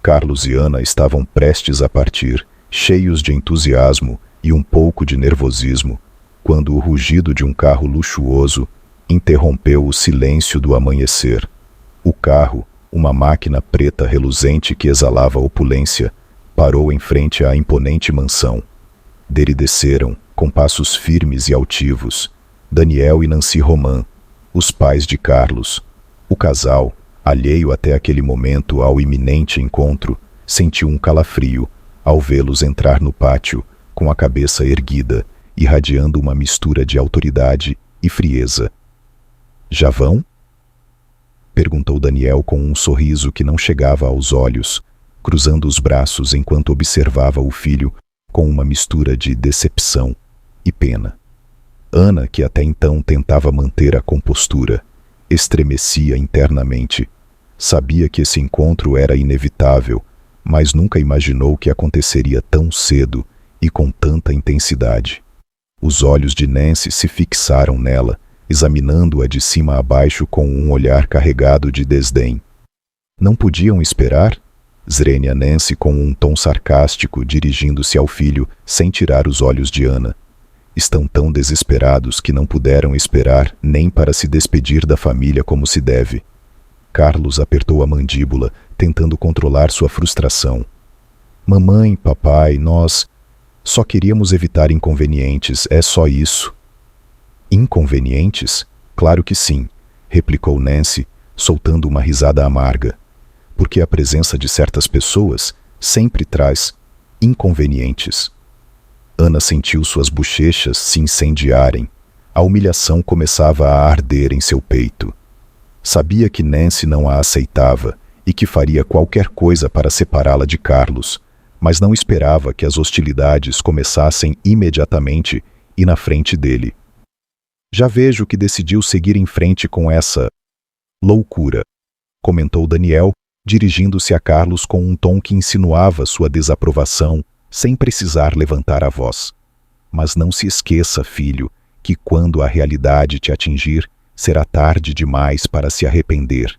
Carlos e Ana estavam prestes a partir, cheios de entusiasmo e um pouco de nervosismo, quando o rugido de um carro luxuoso interrompeu o silêncio do amanhecer. O carro, uma máquina preta reluzente que exalava opulência, parou em frente à imponente mansão. Dele desceram, com passos firmes e altivos, Daniel e Nancy Roman, os pais de Carlos. O casal, alheio até aquele momento ao iminente encontro, sentiu um calafrio ao vê-los entrar no pátio, com a cabeça erguida, irradiando uma mistura de autoridade e frieza. "Já vão?" perguntou Daniel com um sorriso que não chegava aos olhos, cruzando os braços enquanto observava o filho com uma mistura de decepção e pena. Ana, que até então tentava manter a compostura, estremecia internamente. Sabia que esse encontro era inevitável, mas nunca imaginou que aconteceria tão cedo e com tanta intensidade. Os olhos de Nancy se fixaram nela, examinando-a de cima a baixo com um olhar carregado de desdém. "Não podiam esperar?" zrênia Nancy com um tom sarcástico, dirigindo-se ao filho, sem tirar os olhos de Ana. "Estão tão desesperados que não puderam esperar nem para se despedir da família como se deve." Carlos apertou a mandíbula, tentando controlar sua frustração. "Mamãe, papai, nós só queríamos evitar inconvenientes, é só isso." "Inconvenientes? Claro que sim", replicou Nancy, soltando uma risada amarga. "Porque a presença de certas pessoas sempre traz inconvenientes." Ana sentiu suas bochechas se incendiarem. A humilhação começava a arder em seu peito. Sabia que Nancy não a aceitava e que faria qualquer coisa para separá-la de Carlos, mas não esperava que as hostilidades começassem imediatamente e na frente dele. "Já vejo que decidiu seguir em frente com essa loucura", comentou Daniel, dirigindo-se a Carlos com um tom que insinuava sua desaprovação, sem precisar levantar a voz. "Mas não se esqueça, filho, que quando a realidade te atingir, será tarde demais para se arrepender."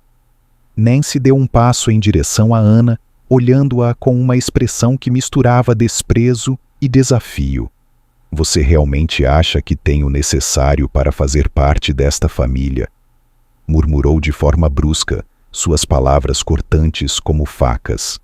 Nancy deu um passo em direção a Ana, olhando-a com uma expressão que misturava desprezo e desafio. "Você realmente acha que tem o necessário para fazer parte desta família?" murmurou de forma brusca, suas palavras cortantes como facas.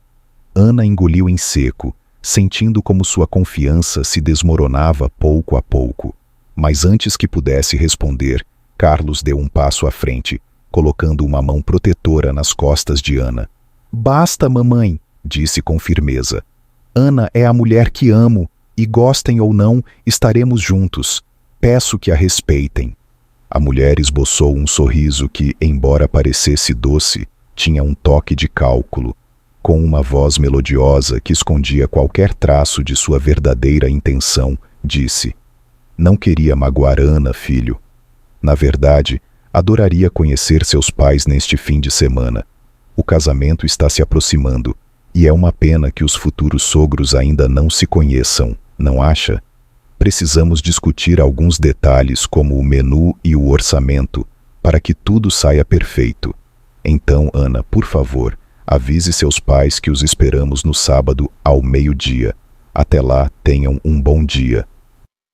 Ana engoliu em seco, sentindo como sua confiança se desmoronava pouco a pouco. Mas antes que pudesse responder, Carlos deu um passo à frente, colocando uma mão protetora nas costas de Ana. "Basta, mamãe", disse com firmeza. "Ana é a mulher que amo, e gostem ou não, estaremos juntos. Peço que a respeitem." A mulher esboçou um sorriso que, embora parecesse doce, tinha um toque de cálculo. Com uma voz melodiosa que escondia qualquer traço de sua verdadeira intenção, disse: "Não queria magoar Ana, filho. Na verdade, adoraria conhecer seus pais neste fim de semana. O casamento está se aproximando, e é uma pena que os futuros sogros ainda não se conheçam, não acha? Precisamos discutir alguns detalhes como o menu e o orçamento, para que tudo saia perfeito. Então, Ana, por favor, avise seus pais que os esperamos no sábado ao meio-dia. Até lá, tenham um bom dia."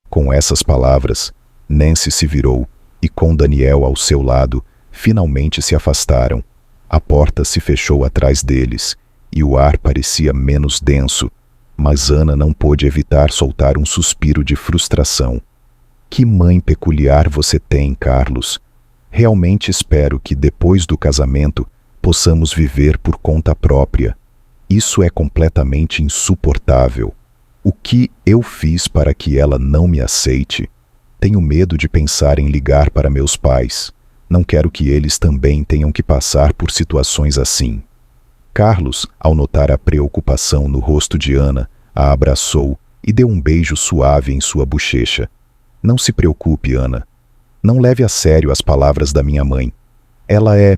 Com essas palavras, Nancy se virou e, com Daniel ao seu lado, finalmente se afastaram. A porta se fechou atrás deles e o ar parecia menos denso, mas Ana não pôde evitar soltar um suspiro de frustração. "Que mãe peculiar você tem, Carlos. Realmente espero que, depois do casamento, possamos viver por conta própria. Isso é completamente insuportável. O que eu fiz para que ela não me aceite? Tenho medo de pensar em ligar para meus pais. Não quero que eles também tenham que passar por situações assim." Carlos, ao notar a preocupação no rosto de Ana, a abraçou e deu um beijo suave em sua bochecha. "Não se preocupe, Ana. Não leve a sério as palavras da minha mãe. Ela é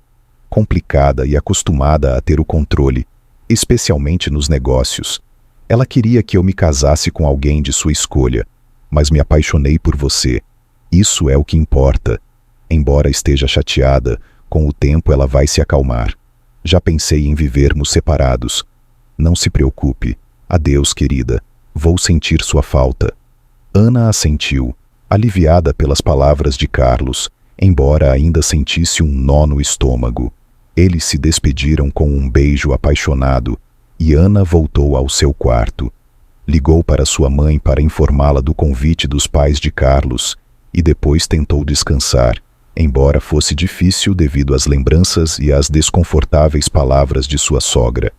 complicada e acostumada a ter o controle, especialmente nos negócios. Ela queria que eu me casasse com alguém de sua escolha, mas me apaixonei por você. Isso é o que importa. Embora esteja chateada, com o tempo ela vai se acalmar. Já pensei em vivermos separados. Não se preocupe. Adeus, querida. Vou sentir sua falta. Ana assentiu, aliviada pelas palavras de Carlos, embora ainda sentisse um nó no estômago. Eles se despediram com um beijo apaixonado e Ana voltou ao seu quarto. Ligou para sua mãe para informá-la do convite dos pais de Carlos e depois tentou descansar, embora fosse difícil devido às lembranças e às desconfortáveis palavras de sua sogra.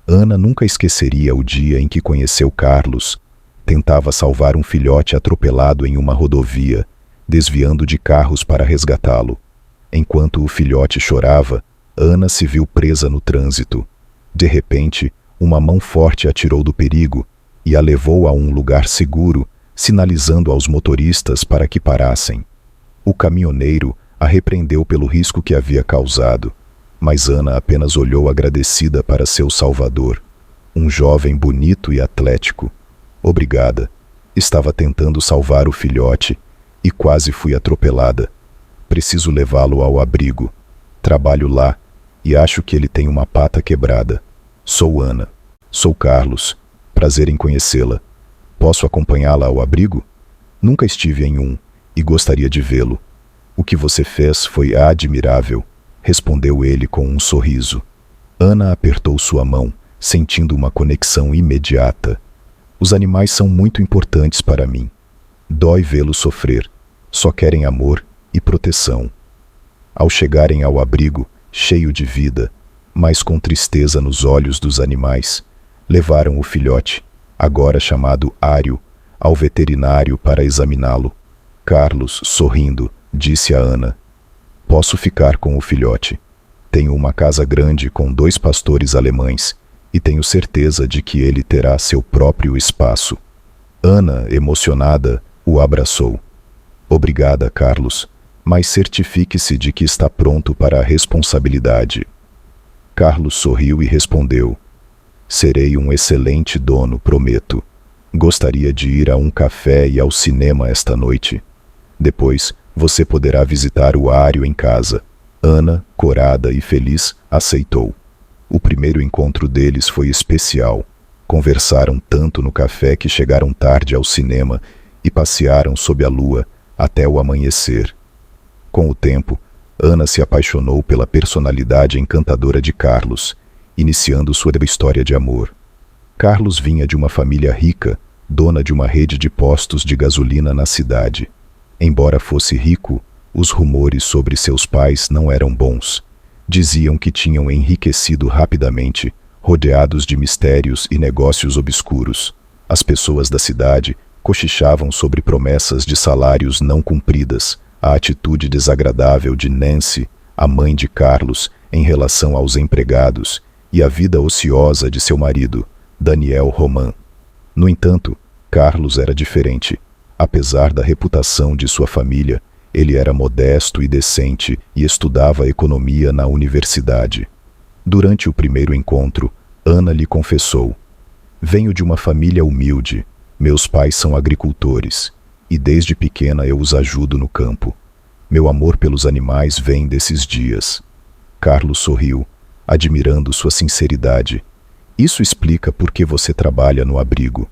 Ana nunca esqueceria o dia em que conheceu Carlos. Tentava salvar um filhote atropelado em uma rodovia, desviando de carros para resgatá-lo. Enquanto o filhote chorava, Ana se viu presa no trânsito. De repente, uma mão forte a tirou do perigo e a levou a um lugar seguro, sinalizando aos motoristas para que parassem. O caminhoneiro a repreendeu pelo risco que havia causado, mas Ana apenas olhou agradecida para seu salvador, um jovem bonito e atlético. Obrigada. Estava tentando salvar o filhote e quase fui atropelada. Preciso levá-lo ao abrigo. Trabalho lá e acho que ele tem uma pata quebrada. Sou Ana. Sou Carlos. Prazer em conhecê-la. Posso acompanhá-la ao abrigo? Nunca estive em um e gostaria de vê-lo. O que você fez foi admirável, respondeu ele com um sorriso. Ana apertou sua mão, sentindo uma conexão imediata. Os animais são muito importantes para mim. Dói vê-los sofrer. Só querem amor e proteção. Ao chegarem ao abrigo, cheio de vida, mas com tristeza nos olhos dos animais, levaram o filhote, agora chamado Ário, ao veterinário para examiná-lo. Carlos, sorrindo, disse a Ana: posso ficar com o filhote. Tenho uma casa grande com 2 pastores alemães e tenho certeza de que ele terá seu próprio espaço. Ana, emocionada, o abraçou. Obrigada, Carlos, mas certifique-se de que está pronto para a responsabilidade. Carlos sorriu e respondeu: serei um excelente dono, prometo. Gostaria de ir a um café e ao cinema esta noite. Depois, você poderá visitar o Ário em casa. Ana, corada e feliz, aceitou. O primeiro encontro deles foi especial. Conversaram tanto no café que chegaram tarde ao cinema e passearam sob a lua até o amanhecer. Com o tempo, Ana se apaixonou pela personalidade encantadora de Carlos, iniciando sua história de amor. Carlos vinha de uma família rica, dona de uma rede de postos de gasolina na cidade. Embora fosse rico, os rumores sobre seus pais não eram bons. Diziam que tinham enriquecido rapidamente, rodeados de mistérios e negócios obscuros. As pessoas da cidade cochichavam sobre promessas de salários não cumpridas, a atitude desagradável de Nancy, a mãe de Carlos, em relação aos empregados, e a vida ociosa de seu marido, Daniel Roman. No entanto, Carlos era diferente. Apesar da reputação de sua família, ele era modesto e decente e estudava economia na universidade. Durante o primeiro encontro, Ana lhe confessou: venho de uma família humilde, meus pais são agricultores, e desde pequena eu os ajudo no campo. Meu amor pelos animais vem desses dias. Carlos sorriu, admirando sua sinceridade. Isso explica por que você trabalha no abrigo.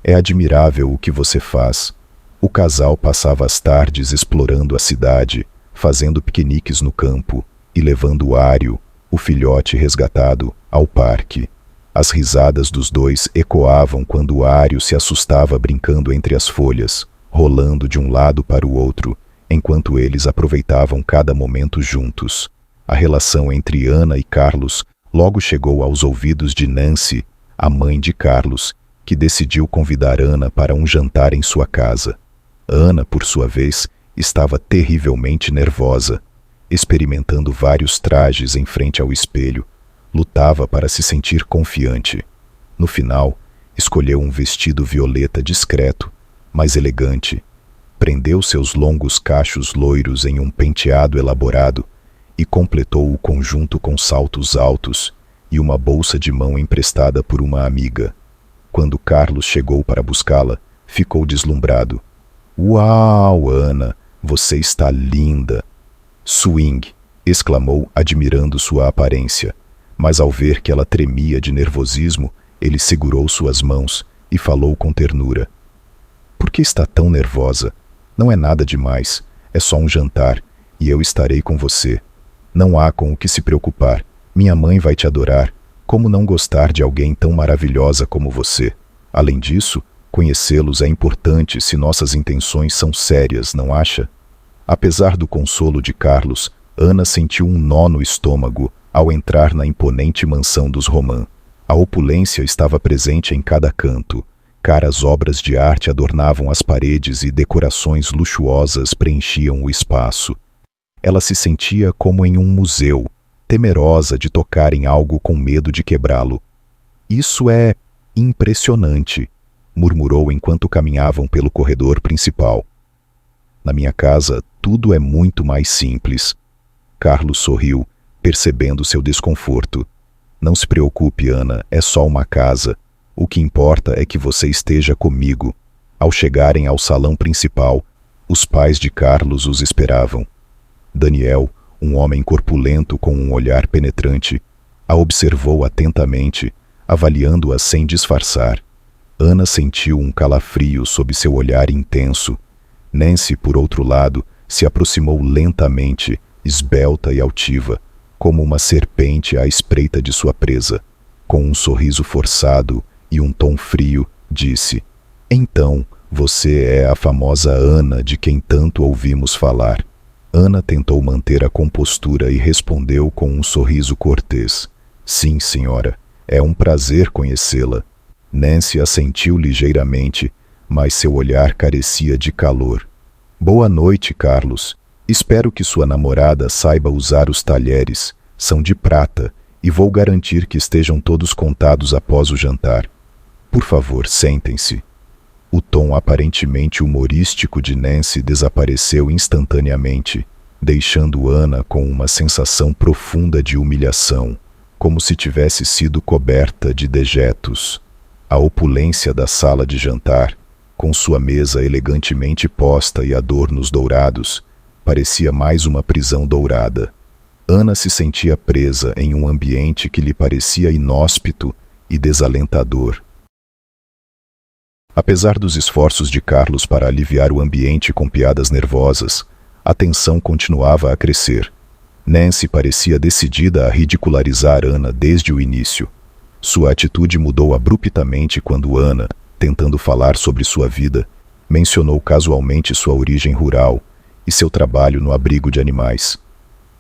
É admirável o que você faz. O casal passava as tardes explorando a cidade, fazendo piqueniques no campo e levando o Ário, o filhote resgatado, ao parque. As risadas dos dois ecoavam quando o Ário se assustava brincando entre as folhas, rolando de um lado para o outro, enquanto eles aproveitavam cada momento juntos. A relação entre Ana e Carlos logo chegou aos ouvidos de Nancy, a mãe de Carlos, que decidiu convidar Ana para um jantar em sua casa. Ana, por sua vez, estava terrivelmente nervosa. Experimentando vários trajes em frente ao espelho, lutava para se sentir confiante. No final, escolheu um vestido violeta discreto, mas elegante. Prendeu seus longos cachos loiros em um penteado elaborado e completou o conjunto com saltos altos e uma bolsa de mão emprestada por uma amiga. Quando Carlos chegou para buscá-la, ficou deslumbrado. Uau, Ana, você está linda! Swing! Exclamou, admirando sua aparência. mas ao ver que ela tremia de nervosismo, ele segurou suas mãos e falou com ternura. Por que está tão nervosa? Não é nada demais, é só um jantar, e eu estarei com você. Não há com o que se preocupar, minha mãe vai te adorar. Como não gostar de alguém tão maravilhosa como você? Além disso, conhecê-los é importante se nossas intenções são sérias, não acha? Apesar do consolo de Carlos, Ana sentiu um nó no estômago ao entrar na imponente mansão dos Roman. A opulência estava presente em cada canto. Caras obras de arte adornavam as paredes e decorações luxuosas preenchiam o espaço. Ela se sentia como em um museu, temerosa de tocar em algo com medo de quebrá-lo. Isso é impressionante, murmurou enquanto caminhavam pelo corredor principal. Na minha casa, tudo é muito mais simples. Carlos sorriu, percebendo seu desconforto. Não se preocupe, Ana, é só uma casa. O que importa é que você esteja comigo. Ao chegarem ao salão principal, os pais de Carlos os esperavam. Daniel, um homem corpulento com um olhar penetrante, a observou atentamente, avaliando-a sem disfarçar. Ana sentiu um calafrio sob seu olhar intenso. Nancy, por outro lado, se aproximou lentamente, esbelta e altiva, como uma serpente à espreita de sua presa. Com um sorriso forçado e um tom frio, disse: Então, você é a famosa Ana de quem tanto ouvimos falar. Ana tentou manter a compostura e respondeu com um sorriso cortês: Sim, senhora, é um prazer conhecê-la. Nancy assentiu ligeiramente, mas seu olhar carecia de calor. Boa noite, Carlos. Espero que sua namorada saiba usar os talheres. São de prata, e vou garantir que estejam todos contados após o jantar. Por favor, sentem-se. O tom aparentemente humorístico de Nancy desapareceu instantaneamente, deixando Ana com uma sensação profunda de humilhação, como se tivesse sido coberta de dejetos. A opulência da sala de jantar, com sua mesa elegantemente posta e adornos dourados, parecia mais uma prisão dourada. Ana se sentia presa em um ambiente que lhe parecia inóspito e desalentador. Apesar dos esforços de Carlos para aliviar o ambiente com piadas nervosas, a tensão continuava a crescer. Nancy parecia decidida a ridicularizar Ana desde o início. Sua atitude mudou abruptamente quando Ana, tentando falar sobre sua vida, mencionou casualmente sua origem rural e seu trabalho no abrigo de animais.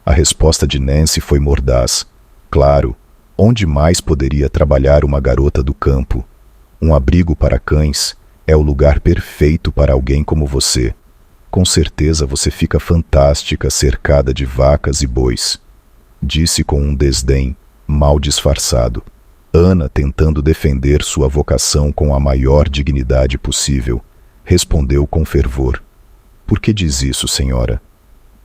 A resposta de Nancy foi mordaz. Claro, onde mais poderia trabalhar uma garota do campo? Um abrigo para cães é o lugar perfeito para alguém como você. Com certeza você fica fantástica cercada de vacas e bois, disse com um desdém mal disfarçado. Ana, tentando defender sua vocação com a maior dignidade possível, respondeu com fervor: Por que diz isso, senhora?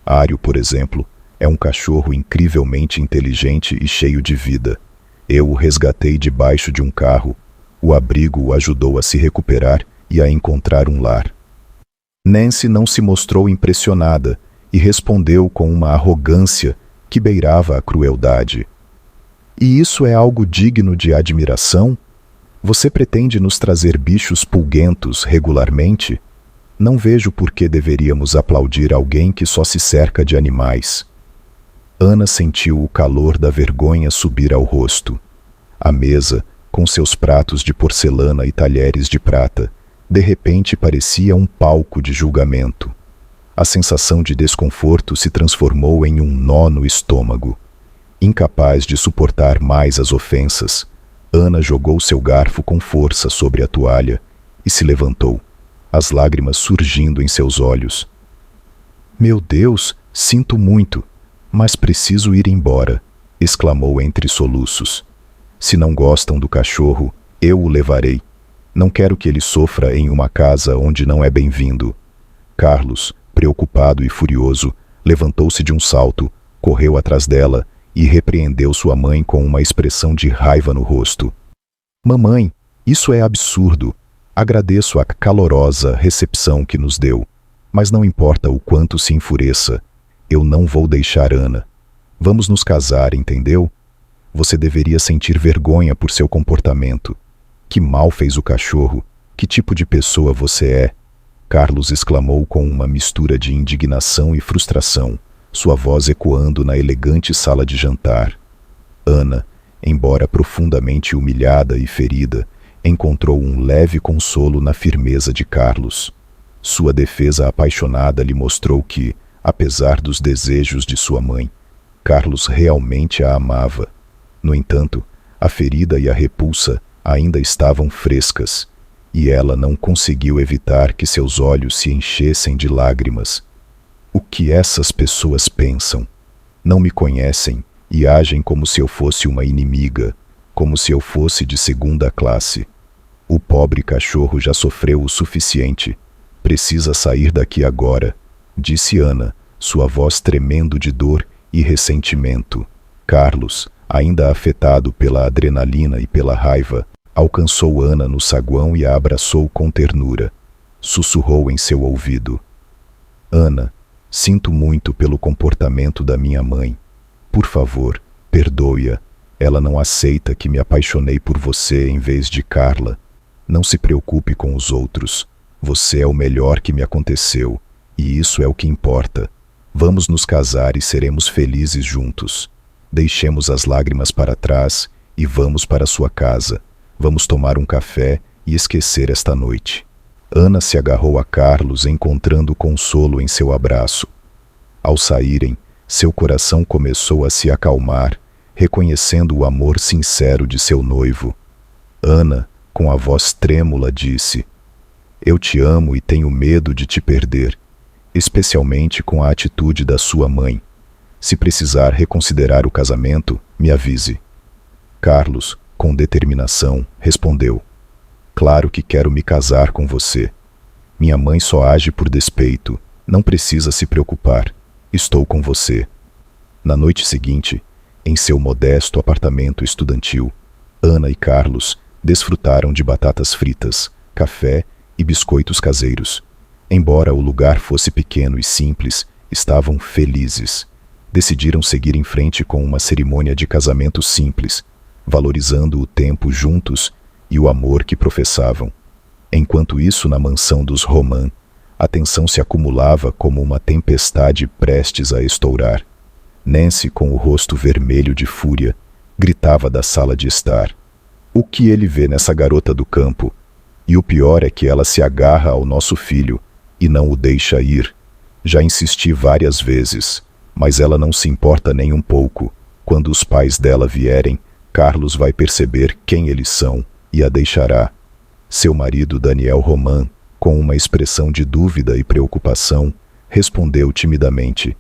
Ário, por exemplo, é um cachorro incrivelmente inteligente e cheio de vida. Eu o resgatei debaixo de um carro. O abrigo o ajudou a se recuperar e a encontrar um lar. Nancy não se mostrou impressionada e respondeu com uma arrogância que beirava a crueldade. E isso é algo digno de admiração? Você pretende nos trazer bichos pulguentos regularmente? Não vejo por que deveríamos aplaudir alguém que só se cerca de animais. Ana sentiu o calor da vergonha subir ao rosto. A mesa, com seus pratos de porcelana e talheres de prata, de repente parecia um palco de julgamento. A sensação de desconforto se transformou em um nó no estômago. Incapaz de suportar mais as ofensas, Ana jogou seu garfo com força sobre a toalha e se levantou, as lágrimas surgindo em seus olhos. Meu Deus, sinto muito, mas preciso ir embora, exclamou entre soluços. Se não gostam do cachorro, eu o levarei. Não quero que ele sofra em uma casa onde não é bem-vindo. Carlos, preocupado e furioso, levantou-se de um salto, correu atrás dela e repreendeu sua mãe com uma expressão de raiva no rosto. Mamãe, isso é absurdo. Agradeço a calorosa recepção que nos deu, mas não importa o quanto se enfureça, eu não vou deixar Ana. Vamos nos casar, entendeu? Você deveria sentir vergonha por seu comportamento. Que mal fez o cachorro? Que tipo de pessoa você é? Carlos exclamou com uma mistura de indignação e frustração, sua voz ecoando na elegante sala de jantar. Ana, embora profundamente humilhada e ferida, encontrou um leve consolo na firmeza de Carlos. Sua defesa apaixonada lhe mostrou que, apesar dos desejos de sua mãe, Carlos realmente a amava. No entanto, a ferida e a repulsa ainda estavam frescas, e ela não conseguiu evitar que seus olhos se enchessem de lágrimas. O que essas pessoas pensam? Não me conhecem e agem como se eu fosse uma inimiga, como se eu fosse de segunda classe. O pobre cachorro já sofreu o suficiente. Precisa sair daqui agora, disse Ana, sua voz tremendo de dor e ressentimento. Carlos, ainda afetado pela adrenalina e pela raiva, alcançou Ana no saguão e a abraçou com ternura. Sussurrou em seu ouvido: Ana, sinto muito pelo comportamento da minha mãe. Por favor, perdoe-a. Ela não aceita que me apaixonei por você em vez de Carla. Não se preocupe com os outros. Você é o melhor que me aconteceu, e isso é o que importa. Vamos nos casar e seremos felizes juntos. Deixemos as lágrimas para trás e vamos para sua casa. Vamos tomar um café e esquecer esta noite. Ana se agarrou a Carlos, encontrando consolo em seu abraço. Ao saírem, seu coração começou a se acalmar, reconhecendo o amor sincero de seu noivo. Ana, com a voz trêmula, disse: Eu te amo e tenho medo de te perder, especialmente com a atitude da sua mãe. Se precisar reconsiderar o casamento, me avise. Carlos, com determinação, respondeu: Claro que quero me casar com você. Minha mãe só age por despeito. Não precisa se preocupar. Estou com você. Na noite seguinte, em seu modesto apartamento estudantil, Ana e Carlos desfrutaram de batatas fritas, café e biscoitos caseiros. Embora o lugar fosse pequeno e simples, estavam felizes. Decidiram seguir em frente com uma cerimônia de casamento simples, valorizando o tempo juntos e o amor que professavam. Enquanto isso, na mansão dos Roman, a tensão se acumulava como uma tempestade prestes a estourar. Nancy, com o rosto vermelho de fúria, gritava da sala de estar: O que ele vê nessa garota do campo? E o pior é que ela se agarra ao nosso filho e não o deixa ir. Já insisti várias vezes, mas ela não se importa nem um pouco. Quando os pais dela vierem, Carlos vai perceber quem eles são e a deixará. Seu marido, Daniel Roman, com uma expressão de dúvida e preocupação, respondeu timidamente: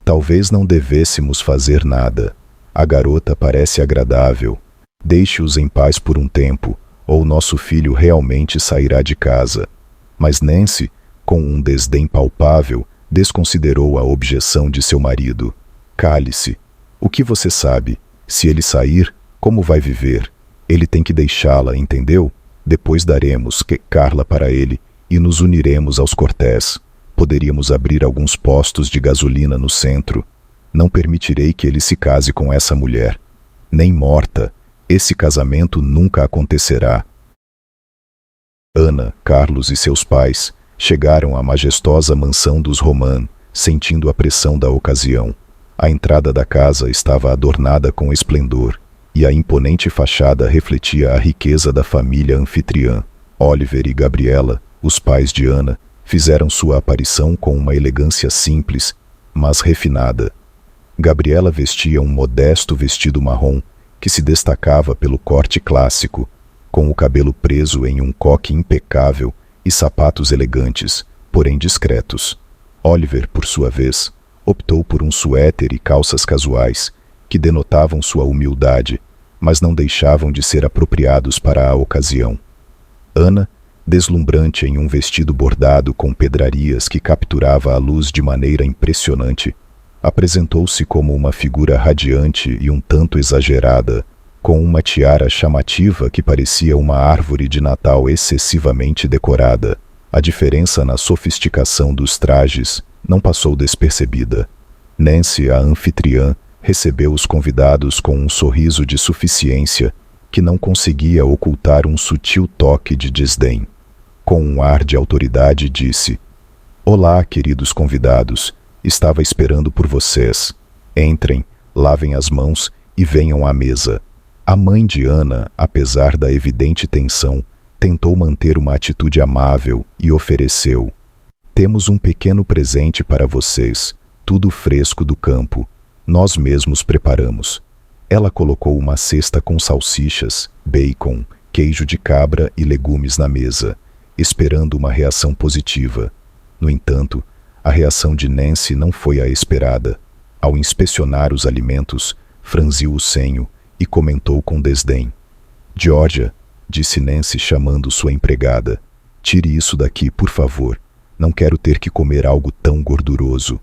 Talvez não devêssemos fazer nada. A garota parece agradável. Deixe-os em paz por um tempo, ou nosso filho realmente sairá de casa. Mas Nancy, com um desdém palpável, desconsiderou a objeção de seu marido. Cale-se. O que você sabe? Se ele sair, como vai viver? Ele tem que deixá-la, entendeu? Depois daremos Carla para ele e nos uniremos aos Cortés. Poderíamos abrir alguns postos de gasolina no centro. Não permitirei que ele se case com essa mulher. Nem morta. Esse casamento nunca acontecerá. Ana, Carlos e seus pais chegaram à majestosa mansão dos Roman, sentindo a pressão da ocasião. A entrada da casa estava adornada com esplendor, e a imponente fachada refletia a riqueza da família anfitriã. Oliver e Gabriela, os pais de Ana, fizeram sua aparição com uma elegância simples, mas refinada. Gabriela vestia um modesto vestido marrom, que se destacava pelo corte clássico, com o cabelo preso em um coque impecável e sapatos elegantes, porém discretos. Oliver, por sua vez, optou por um suéter e calças casuais, que denotavam sua humildade, mas não deixavam de ser apropriados para a ocasião. Ana, deslumbrante em um vestido bordado com pedrarias que capturava a luz de maneira impressionante, apresentou-se como uma figura radiante e um tanto exagerada, com uma tiara chamativa que parecia uma árvore de Natal excessivamente decorada. A diferença na sofisticação dos trajes não passou despercebida. Nancy, a anfitriã, recebeu os convidados com um sorriso de suficiência que não conseguia ocultar um sutil toque de desdém. Com um ar de autoridade disse: "Olá, queridos convidados, estava esperando por vocês. Entrem, lavem as mãos e venham à mesa." A mãe de Ana, apesar da evidente tensão, tentou manter uma atitude amável e ofereceu: "Temos um pequeno presente para vocês, tudo fresco do campo. Nós mesmos preparamos." Ela colocou uma cesta com salsichas, bacon, queijo de cabra e legumes na mesa, esperando uma reação positiva. No entanto, a reação de Nancy não foi a esperada. Ao inspecionar os alimentos, franziu o senho e comentou com desdém: "Georgia", disse Nancy chamando sua empregada, "tire isso daqui, por favor. Não quero ter que comer algo tão gorduroso."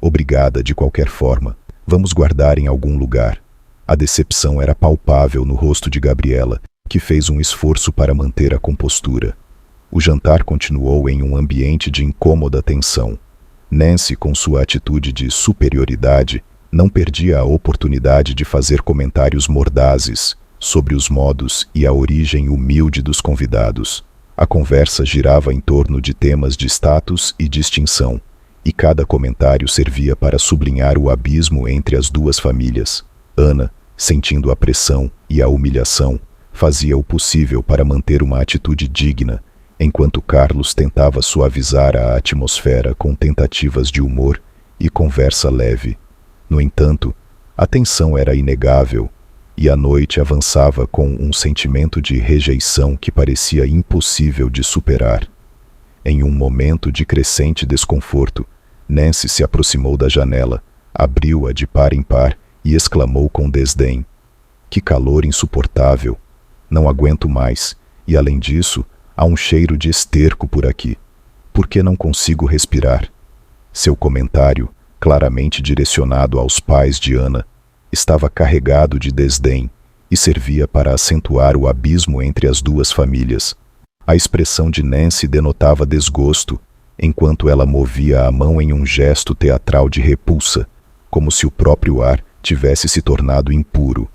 "Obrigada, de qualquer forma. Vamos guardar em algum lugar." A decepção era palpável no rosto de Gabriela, que fez um esforço para manter a compostura. O jantar continuou em um ambiente de incômoda tensão. Nancy, com sua atitude de superioridade, não perdia a oportunidade de fazer comentários mordazes sobre os modos e a origem humilde dos convidados. A conversa girava em torno de temas de status e distinção, e cada comentário servia para sublinhar o abismo entre as duas famílias. Ana, sentindo a pressão e a humilhação, fazia o possível para manter uma atitude digna, enquanto Carlos tentava suavizar a atmosfera com tentativas de humor e conversa leve. No entanto, a tensão era inegável, e a noite avançava com um sentimento de rejeição que parecia impossível de superar. Em um momento de crescente desconforto, Nancy se aproximou da janela, abriu-a de par em par e exclamou com desdém: "Que calor insuportável! Não aguento mais, e além disso, há um cheiro de esterco por aqui. Por que não consigo respirar?" Seu comentário, claramente direcionado aos pais de Ana, estava carregado de desdém e servia para acentuar o abismo entre as duas famílias. A expressão de Nancy denotava desgosto, enquanto ela movia a mão em um gesto teatral de repulsa, como se o próprio ar tivesse se tornado impuro.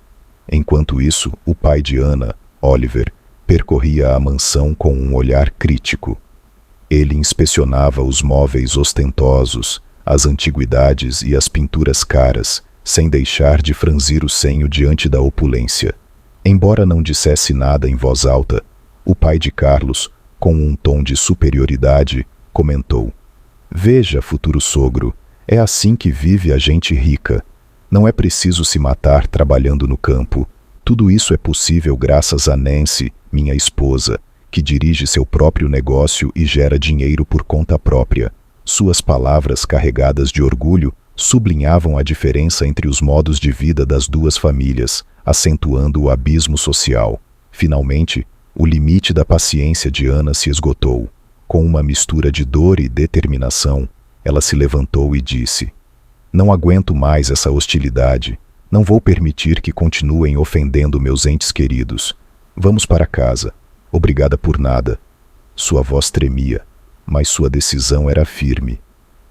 Enquanto isso, o pai de Ana, Oliver, percorria a mansão com um olhar crítico. Ele inspecionava os móveis ostentosos, as antiguidades e as pinturas caras, sem deixar de franzir o senho diante da opulência. Embora não dissesse nada em voz alta, o pai de Carlos, com um tom de superioridade, comentou: "Veja, futuro sogro, é assim que vive a gente rica. Não é preciso se matar trabalhando no campo. Tudo isso é possível graças a Nancy, minha esposa, que dirige seu próprio negócio e gera dinheiro por conta própria." Suas palavras carregadas de orgulho sublinhavam a diferença entre os modos de vida das duas famílias, acentuando o abismo social. Finalmente, o limite da paciência de Ana se esgotou. Com uma mistura de dor e determinação, ela se levantou e disse: "Não aguento mais essa hostilidade. Não vou permitir que continuem ofendendo meus entes queridos. Vamos para casa. Obrigada por nada." Sua voz tremia, mas sua decisão era firme.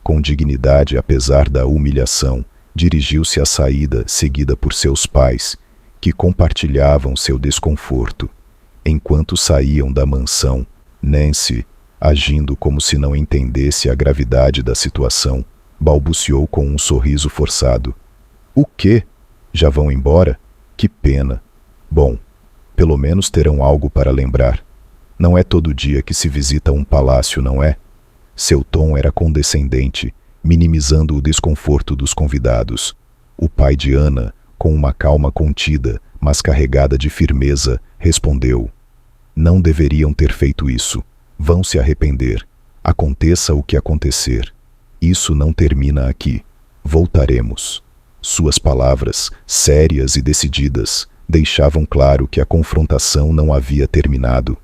Com dignidade, apesar da humilhação, dirigiu-se à saída, seguida por seus pais, que compartilhavam seu desconforto. Enquanto saíam da mansão, Nancy, agindo como se não entendesse a gravidade da situação, balbuciou com um sorriso forçado: "O quê? Já vão embora? Que pena. Bom, pelo menos terão algo para lembrar. Não é todo dia que se visita um palácio, não é?" Seu tom era condescendente, minimizando o desconforto dos convidados. O pai de Ana, com uma calma contida, mas carregada de firmeza, respondeu: "Não deveriam ter feito isso. Vão se arrepender. Aconteça o que acontecer. Isso não termina aqui. Voltaremos." Suas palavras, sérias e decididas, deixavam claro que a confrontação não havia terminado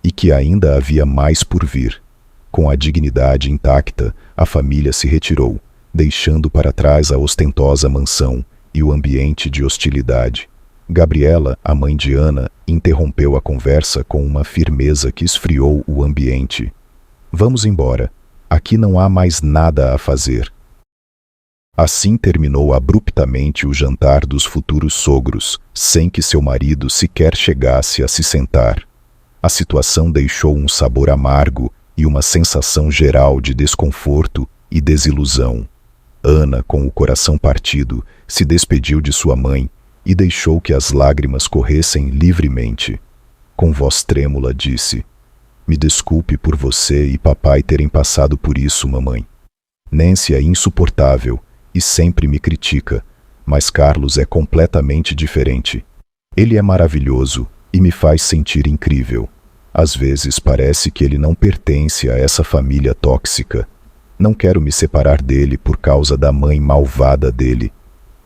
e que ainda havia mais por vir. Com a dignidade intacta, a família se retirou, deixando para trás a ostentosa mansão e o ambiente de hostilidade. Gabriela, a mãe de Ana, interrompeu a conversa com uma firmeza que esfriou o ambiente. "Vamos embora. Aqui não há mais nada a fazer." Assim terminou abruptamente o jantar dos futuros sogros, sem que seu marido sequer chegasse a se sentar. A situação deixou um sabor amargo e uma sensação geral de desconforto e desilusão. Ana, com o coração partido, se despediu de sua mãe e deixou que as lágrimas corressem livremente. Com voz trêmula disse: "Me desculpe por você e papai terem passado por isso, mamãe. Nancy é insuportável e sempre me critica, mas Carlos é completamente diferente. Ele é maravilhoso e me faz sentir incrível. Às vezes parece que ele não pertence a essa família tóxica. Não quero me separar dele por causa da mãe malvada dele."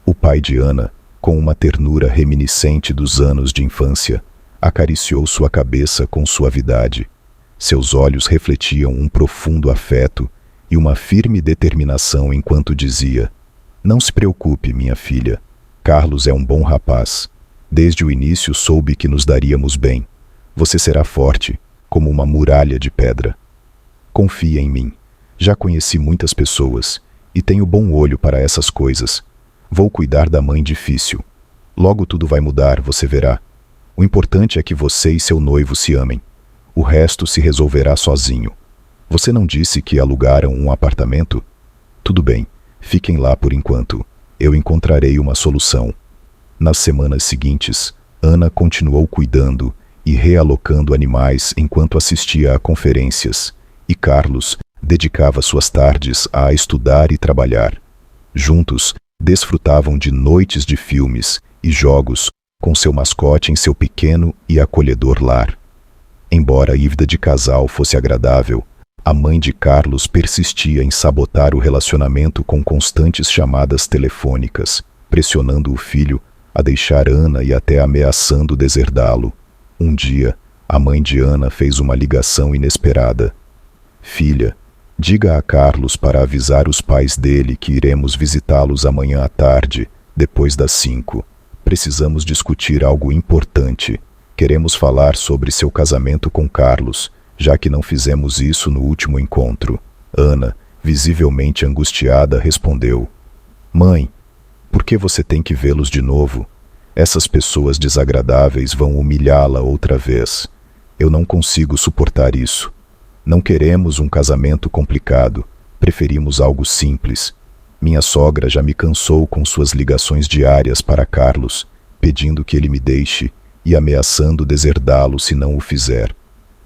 O pai de Ana, com uma ternura reminiscente dos anos de infância, acariciou sua cabeça com suavidade. Seus olhos refletiam um profundo afeto e uma firme determinação enquanto dizia: "Não se preocupe, minha filha. Carlos é um bom rapaz. Desde o início soube que nos daríamos bem. Você será forte, como uma muralha de pedra. Confia em mim. Já conheci muitas pessoas e tenho bom olho para essas coisas. Vou cuidar da mãe difícil. Logo tudo vai mudar, você verá. O importante é que você e seu noivo se amem. O resto se resolverá sozinho. Você não disse que alugaram um apartamento? Tudo bem, fiquem lá por enquanto. Eu encontrarei uma solução." Nas semanas seguintes, Ana continuou cuidando e realocando animais enquanto assistia a conferências, e Carlos dedicava suas tardes a estudar e trabalhar. Juntos, desfrutavam de noites de filmes e jogos com seu mascote em seu pequeno e acolhedor lar. Embora a vida de casal fosse agradável, a mãe de Carlos persistia em sabotar o relacionamento com constantes chamadas telefônicas, pressionando o filho a deixar Ana e até ameaçando deserdá-lo. Um dia, a mãe de Ana fez uma ligação inesperada. "Filha, diga a Carlos para avisar os pais dele que iremos visitá-los amanhã à tarde, depois das 5. Precisamos discutir algo importante. Queremos falar sobre seu casamento com Carlos, já que não fizemos isso no último encontro." Ana, visivelmente angustiada, respondeu: "Mãe, por que você tem que vê-los de novo? Essas pessoas desagradáveis vão humilhá-la outra vez. Eu não consigo suportar isso. Não queremos um casamento complicado. Preferimos algo simples. Minha sogra já me cansou com suas ligações diárias para Carlos, pedindo que ele me deixe e ameaçando deserdá-lo se não o fizer.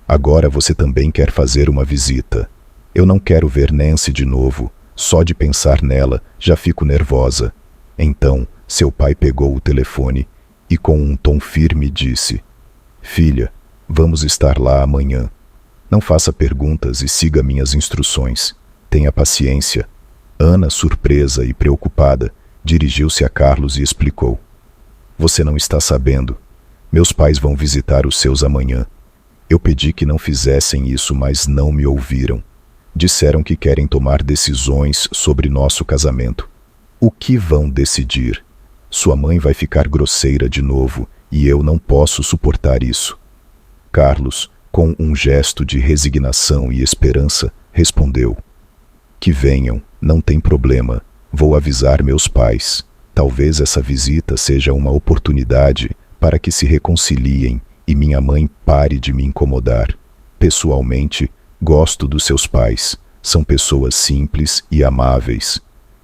Agora você também quer fazer uma visita. Eu não quero ver Nancy de novo. Só de pensar nela já fico nervosa." Então, seu pai pegou o telefone e com um tom firme disse: "Filha, vamos estar lá amanhã. Não faça perguntas e siga minhas instruções. Tenha paciência." Ana, surpresa e preocupada, dirigiu-se a Carlos e explicou: "Você não está sabendo. Meus pais vão visitar os seus amanhã. Eu pedi que não fizessem isso, mas não me ouviram. Disseram que querem tomar decisões sobre nosso casamento. O que vão decidir? Sua mãe vai ficar grosseira de novo e eu não posso suportar isso." Carlos, com um gesto de resignação e esperança, respondeu: "Que venham, não tem problema. Vou avisar meus pais. Talvez essa visita seja uma oportunidade para que se reconciliem e minha mãe pare de me incomodar. Pessoalmente, gosto dos seus pais. São pessoas simples e amáveis.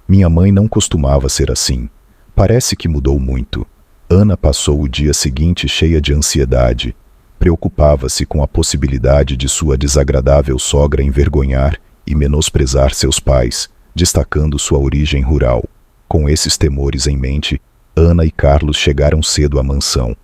Minha mãe não costumava ser assim. Parece que mudou muito." Ana passou o dia seguinte cheia de ansiedade. Preocupava-se com a possibilidade de sua desagradável sogra envergonhar e menosprezar seus pais, destacando sua origem rural. Com esses temores em mente, Ana e Carlos chegaram cedo à mansão.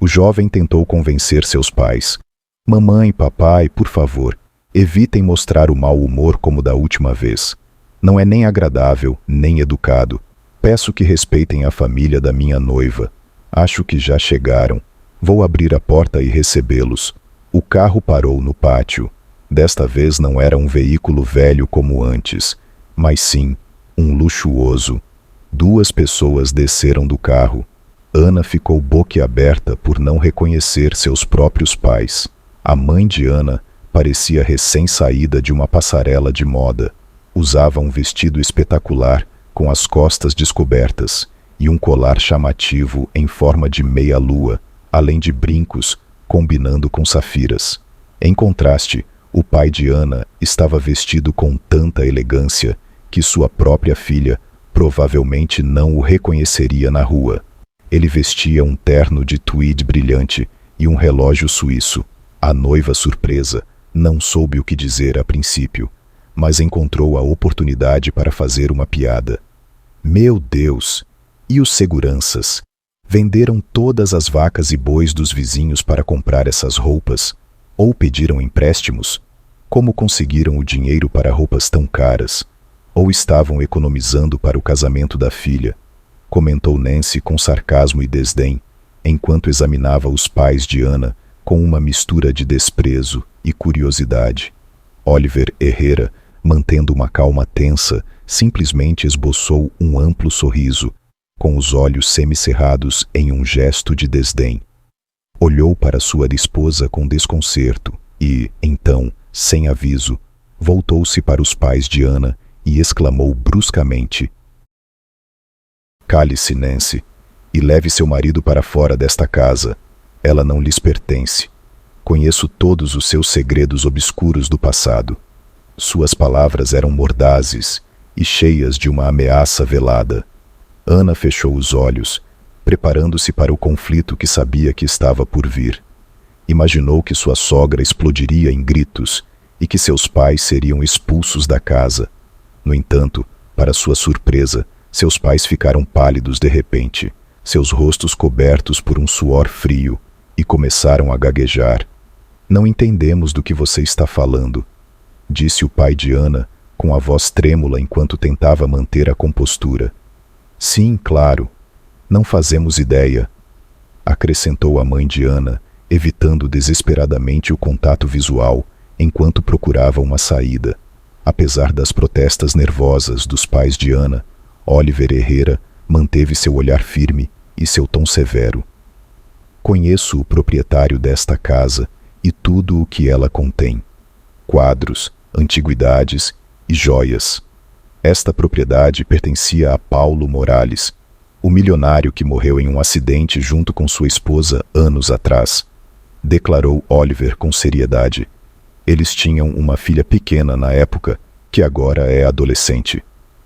O jovem tentou convencer seus pais: "Mamãe, papai, por favor, evitem mostrar o mau humor como da última vez. Não é nem agradável, nem educado. Peço que respeitem a família da minha noiva. Acho que já chegaram. Vou abrir a porta e recebê-los." O carro parou no pátio. Desta vez não era um veículo velho como antes, mas sim um luxuoso. 2 pessoas desceram do carro. Ana ficou boquiaberta por não reconhecer seus próprios pais. A mãe de Ana parecia recém-saída de uma passarela de moda. Usava um vestido espetacular, com as costas descobertas e um colar chamativo em forma de meia-lua, além de brincos combinando com safiras. Em contraste, o pai de Ana estava vestido com tanta elegância que sua própria filha provavelmente não o reconheceria na rua. Ele vestia um terno de tweed brilhante e um relógio suíço. A noiva, surpresa, não soube o que dizer a princípio, mas encontrou a oportunidade para fazer uma piada. Meu Deus! E os seguranças? Venderam todas as vacas e bois dos vizinhos para comprar essas roupas? Ou pediram empréstimos? Como conseguiram o dinheiro para roupas tão caras? Ou estavam economizando para o casamento da filha? Comentou Nancy com sarcasmo e desdém, enquanto examinava os pais de Ana com uma mistura de desprezo e curiosidade. Oliver Herrera, mantendo uma calma tensa, simplesmente esboçou um amplo sorriso, com os olhos semicerrados em um gesto de desdém. Olhou para sua esposa com desconcerto e, então, sem aviso, voltou-se para os pais de Ana e exclamou bruscamente: "Cale-se, Nancy, e leve seu marido para fora desta casa. Ela não lhes pertence. Conheço todos os seus segredos obscuros do passado." Suas palavras eram mordazes e cheias de uma ameaça velada. Ana fechou os olhos, preparando-se para o conflito que sabia que estava por vir. Imaginou que sua sogra explodiria em gritos e que seus pais seriam expulsos da casa. No entanto, para sua surpresa, seus pais ficaram pálidos de repente, seus rostos cobertos por um suor frio, e começaram a gaguejar. "Não entendemos do que você está falando", disse o pai de Ana, com a voz trêmula enquanto tentava manter a compostura. "Sim, claro. Não fazemos ideia", acrescentou a mãe de Ana, evitando desesperadamente o contato visual, enquanto procurava uma saída. Apesar das protestas nervosas dos pais de Ana, Oliver Herrera manteve seu olhar firme e seu tom severo. "Conheço o proprietário desta casa e tudo o que ela contém. Quadros, antiguidades e joias. Esta propriedade pertencia a Paulo Morales, o milionário que morreu em um acidente junto com sua esposa anos atrás", declarou Oliver com seriedade. Eles tinham uma filha pequena na época, que agora é adolescente.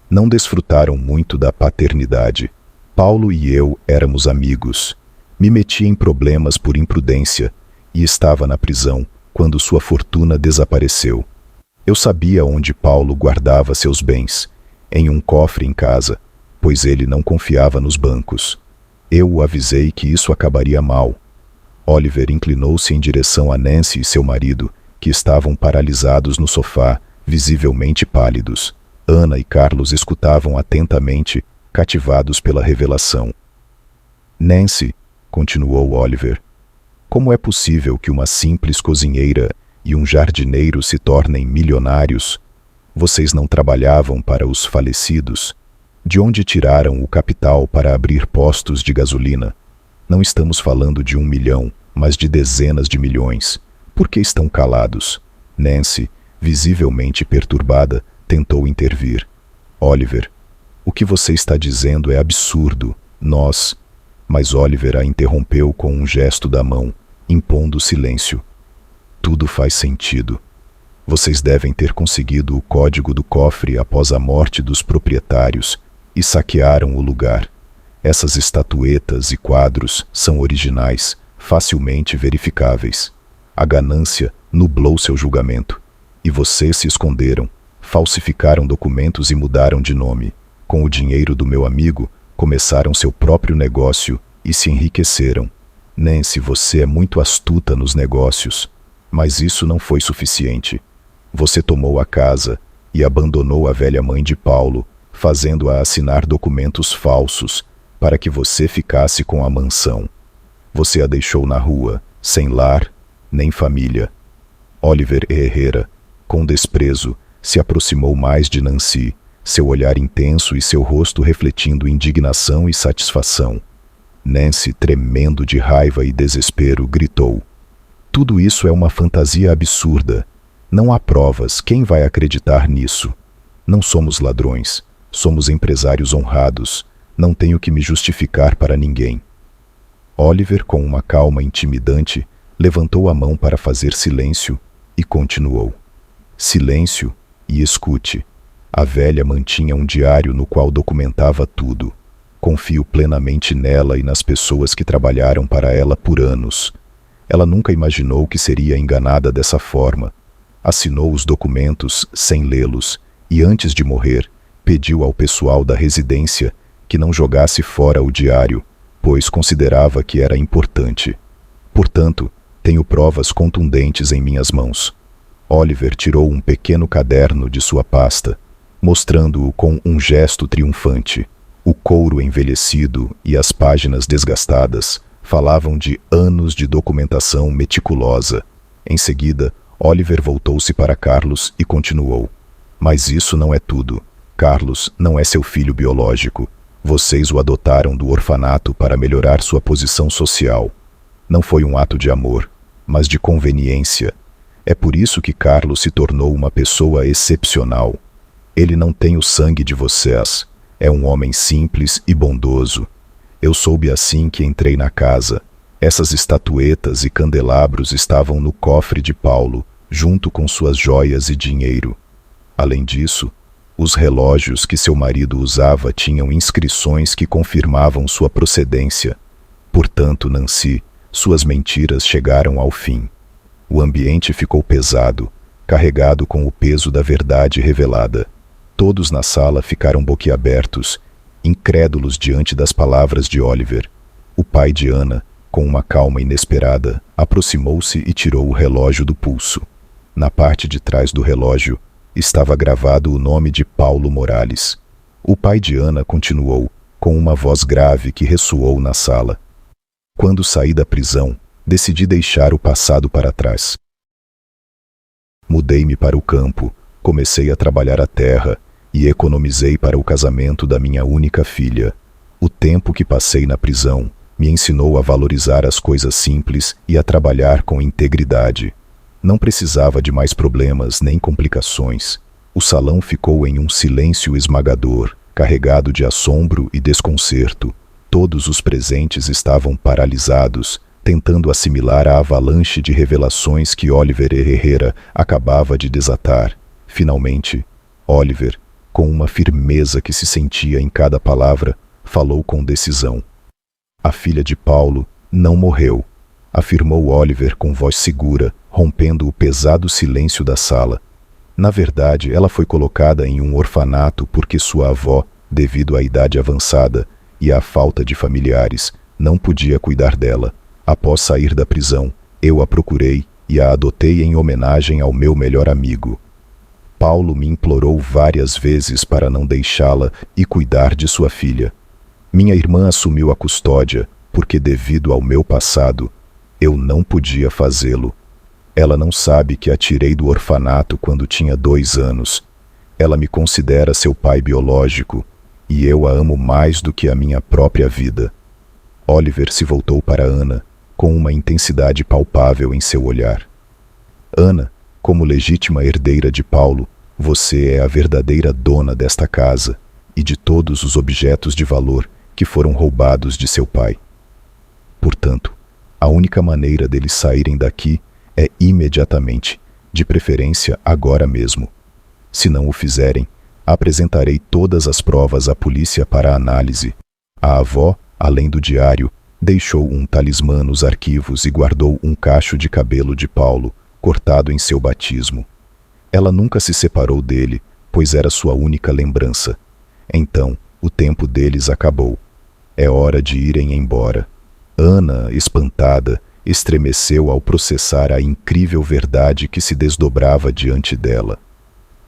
Não desfrutaram muito da paternidade. Paulo e eu éramos amigos. Me meti em problemas por imprudência e estava na prisão quando sua fortuna desapareceu. Eu sabia onde Paulo guardava seus bens, em um cofre em casa, pois ele não confiava nos bancos. Eu o avisei que isso acabaria mal. Oliver inclinou-se em direção a Nancy e seu marido, que estavam paralisados no sofá, visivelmente pálidos. Ana e Carlos escutavam atentamente, cativados pela revelação. "Nancy", continuou Oliver, "como é possível que uma simples cozinheira e um jardineiro se tornem milionários? Vocês não trabalhavam para os falecidos? De onde tiraram o capital para abrir postos de gasolina? Não estamos falando de 1 milhão, mas de dezenas de milhões. Por que estão calados?" Nancy, visivelmente perturbada, tentou intervir. "Oliver, o que você está dizendo é absurdo. Nós..." Mas Oliver a interrompeu com um gesto da mão, impondo silêncio. "Tudo faz sentido. Vocês devem ter conseguido o código do cofre após a morte dos proprietários e saquearam o lugar. Essas estatuetas e quadros são originais, facilmente verificáveis. A ganância nublou seu julgamento. E vocês se esconderam, falsificaram documentos e mudaram de nome. Com o dinheiro do meu amigo, começaram seu próprio negócio e se enriqueceram. Nancy, você é muito astuta nos negócios, mas isso não foi suficiente. Você tomou a casa e abandonou a velha mãe de Paulo, fazendo-a assinar documentos falsos para que você ficasse com a mansão. Você a deixou na rua, sem lar nem família." Oliver Herrera, com desprezo, se aproximou mais de Nancy, seu olhar intenso e seu rosto refletindo indignação e satisfação. Nancy, tremendo de raiva e desespero, gritou: "Tudo isso é uma fantasia absurda. Não há provas, quem vai acreditar nisso? Não somos ladrões. Somos empresários honrados. Não tenho que me justificar para ninguém. Oliver, com uma calma intimidante, levantou a mão para fazer silêncio e continuou. Silêncio e escute. A velha mantinha um diário no qual documentava tudo. Confio plenamente nela e nas pessoas que trabalharam para ela por anos. Ela nunca imaginou que seria enganada dessa forma. Assinou os documentos sem lê-los e, antes de morrer, pediu ao pessoal da residência que não jogasse fora o diário, pois considerava que era importante. Portanto, tenho provas contundentes em minhas mãos. Oliver tirou um pequeno caderno de sua pasta, mostrando-o com um gesto triunfante. O couro envelhecido e as páginas desgastadas falavam de anos de documentação meticulosa. Em seguida, Oliver voltou-se para Carlos e continuou. Mas isso não é tudo. Carlos não é seu filho biológico. Vocês o adotaram do orfanato para melhorar sua posição social. Não foi um ato de amor, mas de conveniência. É por isso que Carlos se tornou uma pessoa excepcional. Ele não tem o sangue de vocês. É um homem simples e bondoso. Eu soube assim que entrei na casa. Essas estatuetas e candelabros estavam no cofre de Paulo, junto com suas joias e dinheiro. Além disso, os relógios que seu marido usava tinham inscrições que confirmavam sua procedência. Portanto, Nancy, suas mentiras chegaram ao fim. O ambiente ficou pesado, carregado com o peso da verdade revelada. Todos na sala ficaram boquiabertos, incrédulos diante das palavras de Oliver. O pai de Ana, com uma calma inesperada, aproximou-se e tirou o relógio do pulso. Na parte de trás do relógio estava gravado o nome de Paulo Morales. O pai de Ana continuou, com uma voz grave que ressoou na sala. Quando saí da prisão, decidi deixar o passado para trás. Mudei-me para o campo, comecei a trabalhar a terra e economizei para o casamento da minha única filha. O tempo que passei na prisão me ensinou a valorizar as coisas simples e a trabalhar com integridade. Não precisava de mais problemas nem complicações. O salão ficou em um silêncio esmagador, carregado de assombro e desconcerto. Todos os presentes estavam paralisados, tentando assimilar a avalanche de revelações que Oliver Herrera acabava de desatar. Finalmente, Oliver, com uma firmeza que se sentia em cada palavra, falou com decisão. A filha de Paulo não morreu, afirmou Oliver com voz segura, rompendo o pesado silêncio da sala. Na verdade, ela foi colocada em um orfanato porque sua avó, devido à idade avançada e à falta de familiares, não podia cuidar dela. Após sair da prisão, eu a procurei e a adotei em homenagem ao meu melhor amigo. Paulo me implorou várias vezes para não deixá-la e cuidar de sua filha. Minha irmã assumiu a custódia porque, devido ao meu passado, eu não podia fazê-lo. Ela não sabe que a tirei do orfanato quando tinha 2 anos. Ela me considera seu pai biológico e eu a amo mais do que a minha própria vida. Oliver se voltou para Ana, com uma intensidade palpável em seu olhar. Ana, como legítima herdeira de Paulo, você é a verdadeira dona desta casa e de todos os objetos de valor que foram roubados de seu pai. Portanto, a única maneira deles saírem daqui é imediatamente, de preferência agora mesmo. Se não o fizerem, apresentarei todas as provas à polícia para análise. A avó, além do diário, deixou um talismã nos arquivos e guardou um cacho de cabelo de Paulo, cortado em seu batismo. Ela nunca se separou dele, pois era sua única lembrança. Então, o tempo deles acabou. É hora de irem embora. Ana, espantada, estremeceu ao processar a incrível verdade que se desdobrava diante dela.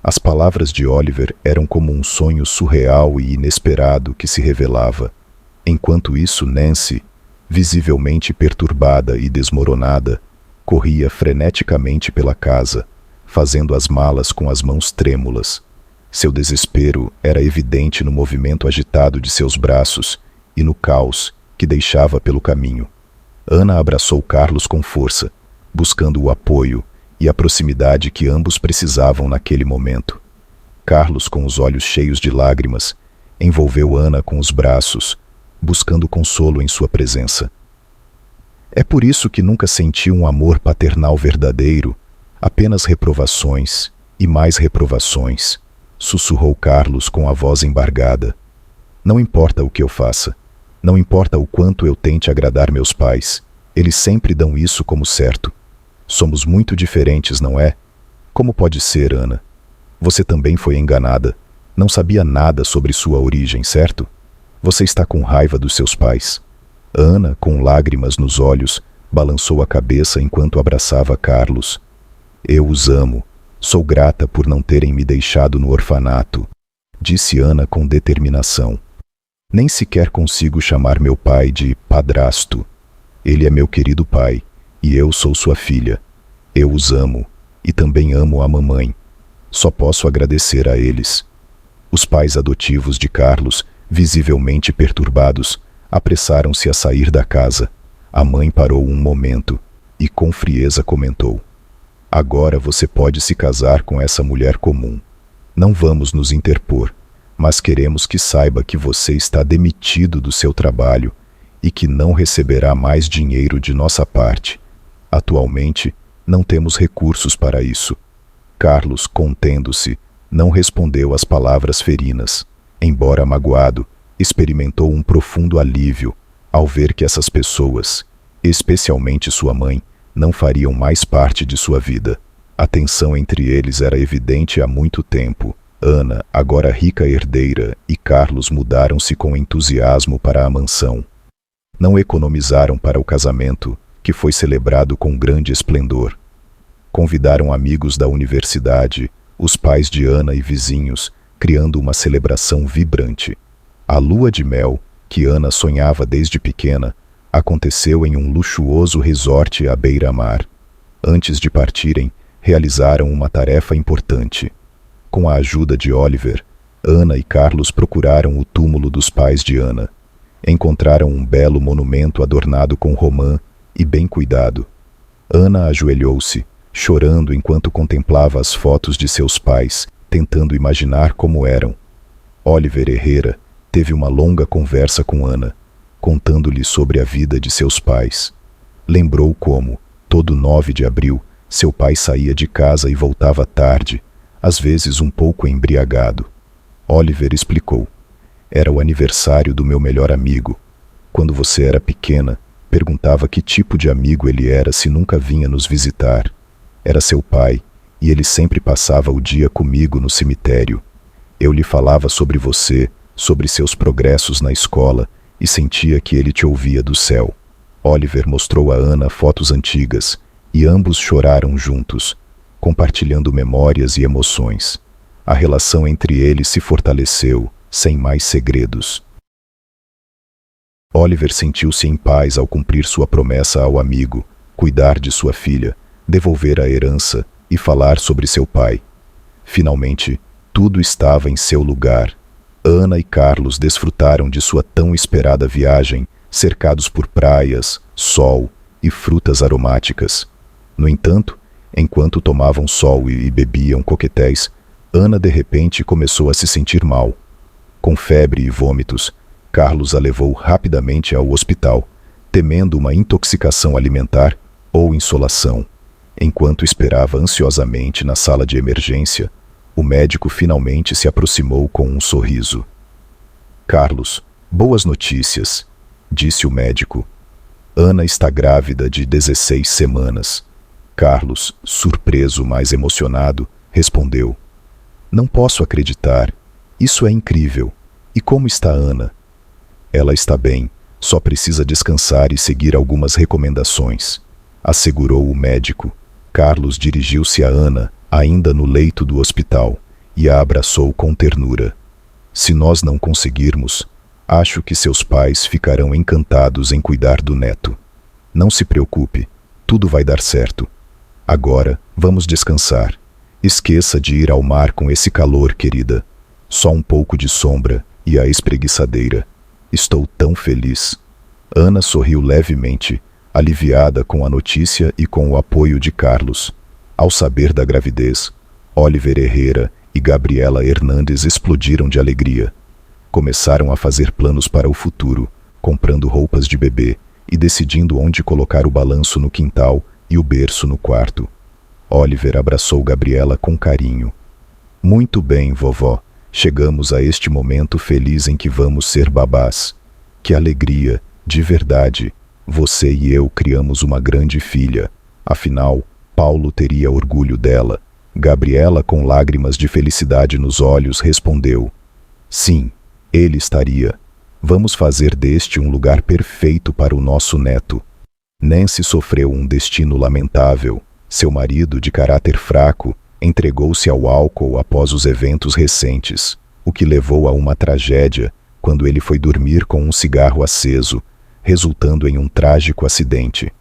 As palavras de Oliver eram como um sonho surreal e inesperado que se revelava. Enquanto isso, Nancy, visivelmente perturbada e desmoronada, corria freneticamente pela casa, fazendo as malas com as mãos trêmulas. Seu desespero era evidente no movimento agitado de seus braços e no caos que deixava pelo caminho. Ana abraçou Carlos com força, buscando o apoio e a proximidade que ambos precisavam naquele momento. Carlos, com os olhos cheios de lágrimas, envolveu Ana com os braços, buscando consolo em sua presença. É por isso que nunca senti um amor paternal verdadeiro, apenas reprovações e mais reprovações, sussurrou Carlos com a voz embargada. Não importa o que eu faça, não importa o quanto eu tente agradar meus pais, eles sempre dão isso como certo. Somos muito diferentes, não é? Como pode ser, Ana? Você também foi enganada. Não sabia nada sobre sua origem, certo? Você está com raiva dos seus pais. Ana, com lágrimas nos olhos, balançou a cabeça enquanto abraçava Carlos. Eu os amo. Sou grata por não terem me deixado no orfanato, disse Ana com determinação. Nem sequer consigo chamar meu pai de padrasto. Ele é meu querido pai, e eu sou sua filha. Eu os amo, e também amo a mamãe. Só posso agradecer a eles. Os pais adotivos de Carlos, visivelmente perturbados, apressaram-se a sair da casa. A mãe parou um momento e com frieza comentou: agora você pode se casar com essa mulher comum. Não vamos nos interpor, mas queremos que saiba que você está demitido do seu trabalho e que não receberá mais dinheiro de nossa parte. Atualmente, não temos recursos para isso. Carlos, contendo-se, não respondeu às palavras ferinas. Embora magoado, experimentou um profundo alívio ao ver que essas pessoas, especialmente sua mãe, não fariam mais parte de sua vida. A tensão entre eles era evidente há muito tempo. Ana, agora rica herdeira, e Carlos mudaram-se com entusiasmo para a mansão. Não economizaram para o casamento, que foi celebrado com grande esplendor. Convidaram amigos da universidade, os pais de Ana e vizinhos, criando uma celebração vibrante. A lua de mel, que Ana sonhava desde pequena, aconteceu em um luxuoso resort à beira-mar. Antes de partirem, realizaram uma tarefa importante. Com a ajuda de Oliver, Ana e Carlos procuraram o túmulo dos pais de Ana. Encontraram um belo monumento adornado com romã e bem cuidado. Ana ajoelhou-se, chorando enquanto contemplava as fotos de seus pais, tentando imaginar como eram. Oliver Herrera teve uma longa conversa com Ana, contando-lhe sobre a vida de seus pais. Lembrou como, todo 9 de abril, seu pai saía de casa e voltava tarde, às vezes um pouco embriagado. Oliver explicou: era o aniversário do meu melhor amigo. Quando você era pequena, perguntava que tipo de amigo ele era se nunca vinha nos visitar. Era seu pai, e ele sempre passava o dia comigo no cemitério. Eu lhe falava sobre você, sobre seus progressos na escola, e sentia que ele te ouvia do céu. Oliver mostrou a Ana fotos antigas, e ambos choraram juntos, compartilhando memórias e emoções. A relação entre eles se fortaleceu, sem mais segredos. Oliver sentiu-se em paz ao cumprir sua promessa ao amigo, cuidar de sua filha, devolver a herança e falar sobre seu pai. Finalmente, tudo estava em seu lugar. Ana e Carlos desfrutaram de sua tão esperada viagem, cercados por praias, sol e frutas aromáticas. No entanto, enquanto tomavam sol e bebiam coquetéis, Ana de repente começou a se sentir mal. Com febre e vômitos, Carlos a levou rapidamente ao hospital, temendo uma intoxicação alimentar ou insolação. Enquanto esperava ansiosamente na sala de emergência, o médico finalmente se aproximou com um sorriso. Carlos, boas notícias, disse o médico. Ana está grávida de 16 semanas. Carlos, surpreso, mas emocionado, respondeu: não posso acreditar. Isso é incrível. E como está Ana? Ela está bem, só precisa descansar e seguir algumas recomendações, assegurou o médico. Carlos dirigiu-se a Ana, ainda no leito do hospital, e a abraçou com ternura. Se nós não conseguirmos, acho que seus pais ficarão encantados em cuidar do neto. Não se preocupe, tudo vai dar certo. Agora, vamos descansar. Esqueça de ir ao mar com esse calor, querida. Só um pouco de sombra e a espreguiçadeira. Estou tão feliz. Ana sorriu levemente, aliviada com a notícia e com o apoio de Carlos. Ao saber da gravidez, Oliver Herrera e Gabriela Hernandes explodiram de alegria. Começaram a fazer planos para o futuro, comprando roupas de bebê e decidindo onde colocar o balanço no quintal e o berço no quarto. Oliver abraçou Gabriela com carinho. Muito bem, vovó. Chegamos a este momento feliz em que vamos ser babás. Que alegria, de verdade. Você e eu criamos uma grande filha. Afinal, Paulo teria orgulho dela. Gabriela, com lágrimas de felicidade nos olhos, respondeu: Sim, ele estaria. Vamos fazer deste um lugar perfeito para o nosso neto. Nancy sofreu um destino lamentável. Seu marido, de caráter fraco, entregou-se ao álcool após os eventos recentes, o que levou a uma tragédia quando ele foi dormir com um cigarro aceso, resultando em um trágico acidente.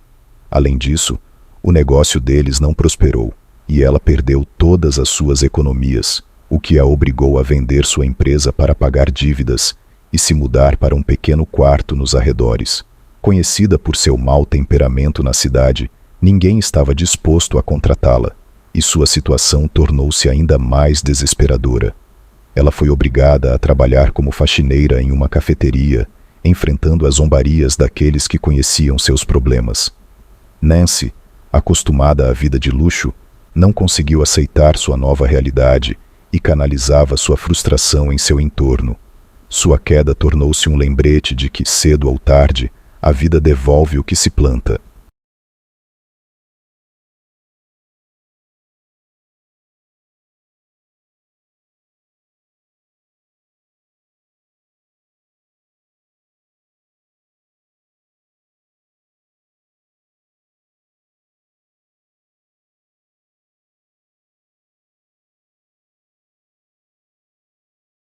Além disso, o negócio deles não prosperou e ela perdeu todas as suas economias, o que a obrigou a vender sua empresa para pagar dívidas e se mudar para um pequeno quarto nos arredores. Conhecida por seu mau temperamento na cidade, ninguém estava disposto a contratá-la, e sua situação tornou-se ainda mais desesperadora. Ela foi obrigada a trabalhar como faxineira em uma cafeteria, enfrentando as zombarias daqueles que conheciam seus problemas. Nancy, acostumada à vida de luxo, não conseguiu aceitar sua nova realidade e canalizava sua frustração em seu entorno. Sua queda tornou-se um lembrete de que, cedo ou tarde, a vida devolve o que se planta.